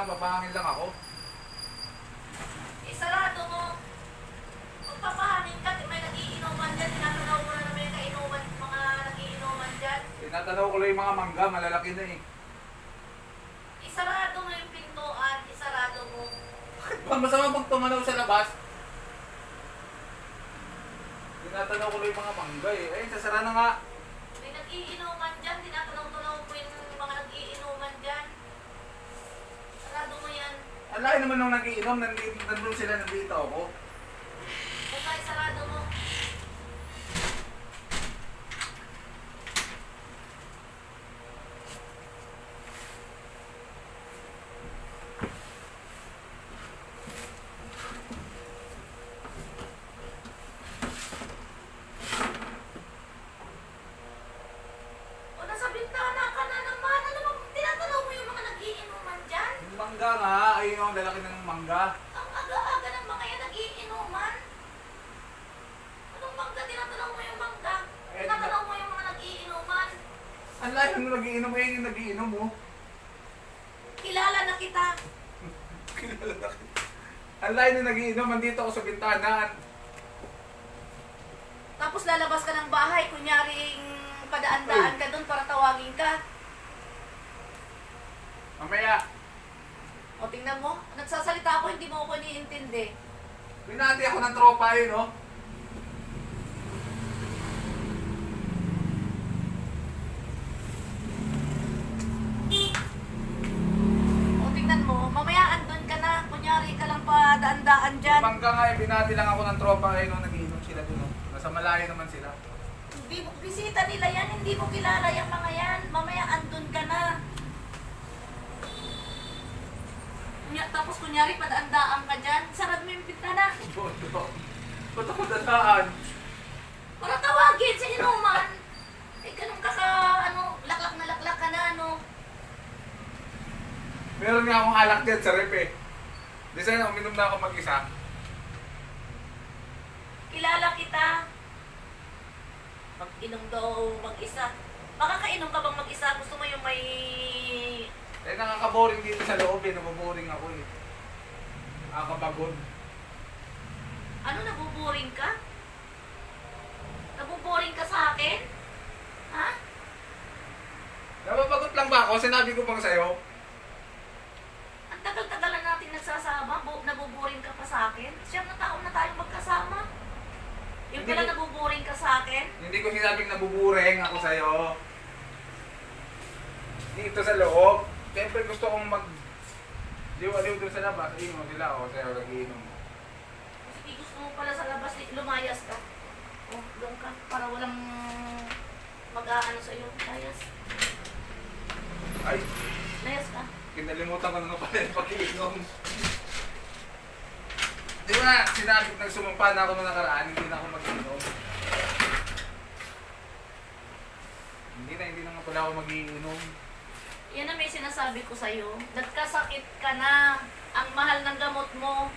lang, papahangin lang ako. Isarado mo. Magpapahangin ka, may nagiinuman dyan. Tinatanaw mo na may kainuman, mga nagiinuman dyan. Tinatanaw ko lang yung mga mangga, malalaki na eh. Isarado mo yung pintuan, isarado mo. Masama pag tumanaw sa labas. Tinatanaw ko lang yung mga mangga eh. Ayun, sasara na nga. May nagiinuman dyan, tinatanaw-tanaw mo yung mga nagiinuman dyan. Sarado mo yan. Ang laki naman nung nagiinom, nandun sila, nandito ako. Basta isarado mo. O nasa bintana ka na naman. Ano bang tinatanaw mo yung mga nagiinuman dyan? Yung mangga nga, ayun yung lalaki ng mangga. Ang aga-aga ng mga yan nagiinuman. Anong mangga? Tinatanaw mo yung mangga. Tinatanaw mo yung mga nagiinuman. Ang laki nung nagiinom, ayun yung nagiinom oh. Kilala na kita. Kilala na kita. Ang laki nung nagiinom, andito ako sa bintana. Tapos lalabas ka ng bahay, kunyaring padaan-daan ka doon para tawagin ka. Mamaya, O tingnan mo, nagsasalita ako, hindi mo ako iniintindi. pinati ako ng tropa yun oh. O tingnan mo, mamaya andun ka na, kunyari ka lang padaan-daan Yung dyan. mangga nga, binati lang ako ng tropa ayun oh, nagiinom sila dun oh. Nasa malayo naman sila. Bisita nila yan, hindi mo kilala yung mga yan. Mamaya andun ka na. Tapos kunyari padaan-daan ka dyan, sarad mo yung pintana. Bodo. Ba't ako dadaan? Para tawagin sa inuman. Eh, ganun ka laklak na laklak ka na, ano. Meron nga akong alak dyan sa rep eh. Di sana uminom na ako mag-isa. Kilala kita. Mag-inom daw mag-isa. Makakainom ka bang mag-isa? Gusto mo yung may... Eh nakaka-boring dito sa loob eh. Nababoring ako eh. Nakakapagod. Ano, nabuboring ka? Nabuboring ka sa akin? Ha? Nababagot lang ba ako? Sinabi ko pang sa'yo. Ang tagal-tagal na natin nagsasama, nabuboring ka pa sa akin? Siyam na taon na tayong magkasama. Yung Hindi pala ko- nabuboring ka sa akin? Hindi ko sinabing nabuburing ako sa'yo. Dito sa loob. Siyempre gusto kong liw-aliw doon sa labas. Ayun sila ako sa'yo nagiinom. Sige, gusto mo pala sa labas, lumayas ka. O, doon ka, para walang mag-aano sa'yo. Layas. Ay, Layas ka. kinalimutan ko na pala yung pag-iinom. Di ba sinabi ko nagsumumpa na ako nung nakaraan, hindi na ako mag-iinom. Hindi na nga pala ako mag-iinom. Yan ang may sinasabi ko sa'yo. Nagkasakit ka na. Ang mahal ng gamot mo.